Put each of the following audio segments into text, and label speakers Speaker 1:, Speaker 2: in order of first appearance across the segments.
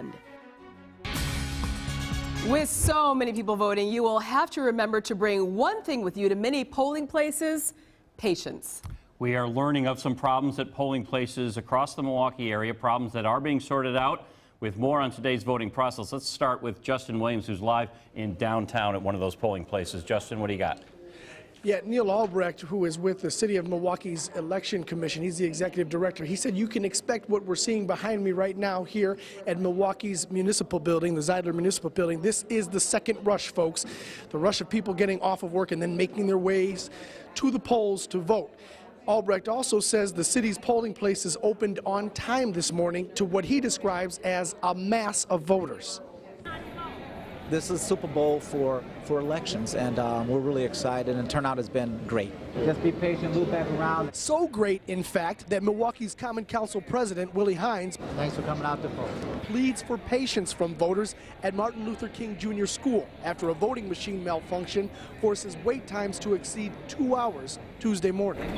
Speaker 1: weekend. With so many people voting, you will have to remember to bring one thing with you to many polling places: patience.
Speaker 2: We are learning of some problems at polling places across the Milwaukee area, problems that are being sorted out. With more on today's voting process, let's start with Justin Williams, who's live in downtown at one of those polling places. Justin, what do you got?
Speaker 3: Yeah, Neil Albrecht, who is with the City of Milwaukee's Election Commission, he's the executive director. He said you can expect what we're seeing behind me right now here at Milwaukee's municipal building, the Zeidler Municipal Building. This is the second rush, folks. The rush of people getting off of work and then making their ways to the polls to vote. Albrecht also says the city's polling places opened on time this morning to what he describes as a mass of voters.
Speaker 4: This is Super Bowl for elections, and we're really excited, and turnout has been great. Just be patient, move back around.
Speaker 3: So great, in fact, that Milwaukee's Common Council President Willie Hines
Speaker 4: Thanks for coming out to vote.
Speaker 3: Pleads for patience from voters at Martin Luther King Jr. School after a voting machine malfunction forces wait times to exceed 2 hours Tuesday morning.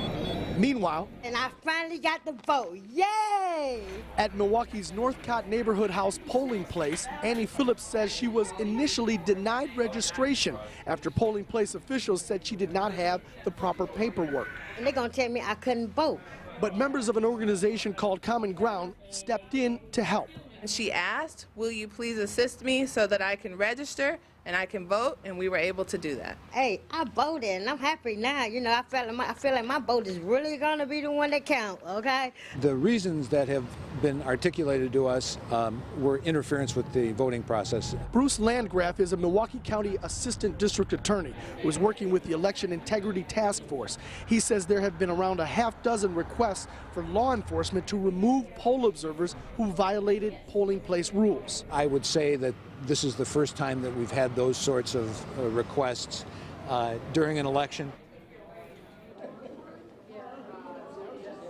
Speaker 3: Meanwhile,
Speaker 5: and I finally got the vote. Yay!
Speaker 3: At Milwaukee's Northcott Neighborhood House polling place, Annie Phillips says she was initially denied registration after polling place officials said she did not have the proper paperwork.
Speaker 5: And they're going to tell me I couldn't vote.
Speaker 3: But members of an organization called Common Ground stepped in to help.
Speaker 6: She asked, will you please assist me so that I can register and I can vote, and we were able to do that.
Speaker 5: Hey, I voted, and I'm happy now. You know, I feel like my vote is really going to be the one that counts, okay?
Speaker 7: The reasons that have been articulated to us were interference with the voting process.
Speaker 3: Bruce Landgraf is a Milwaukee County Assistant District Attorney who is working with the Election Integrity Task Force. He says there have been around a half-dozen requests for law enforcement to remove poll observers who violated polling place rules.
Speaker 7: I would say that this is the first time that we've had those sorts of requests during an election.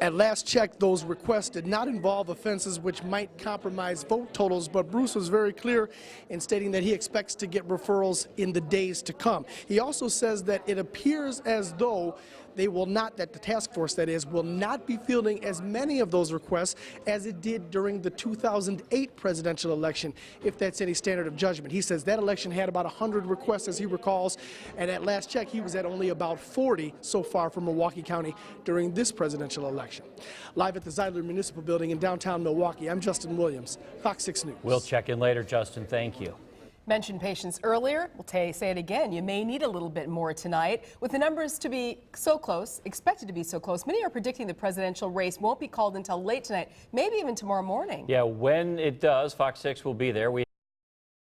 Speaker 3: At last check, those requests did not involve offenses which might compromise vote totals, but Bruce was very clear in stating that he expects to get referrals in the days to come. He also says that it appears as though they will not, that the task force, that is, will not be fielding as many of those requests as it did during the 2008 presidential election, if that's any standard of judgment. He says that election had about 100 requests, as he recalls, and at last check, he was at only about 40 so far from Milwaukee County during this presidential election. Live at the Zeidler Municipal Building in downtown Milwaukee, I'm Justin Williams, Fox 6 News.
Speaker 2: We'll check in later, Justin. Thank you.
Speaker 1: Mentioned patience earlier. We'll say it again. You may need a little bit more tonight. With the numbers to be so close, expected to be so close, many are predicting the presidential race won't be called until late tonight, maybe even tomorrow morning.
Speaker 2: Yeah, when it does, Fox 6 will be there.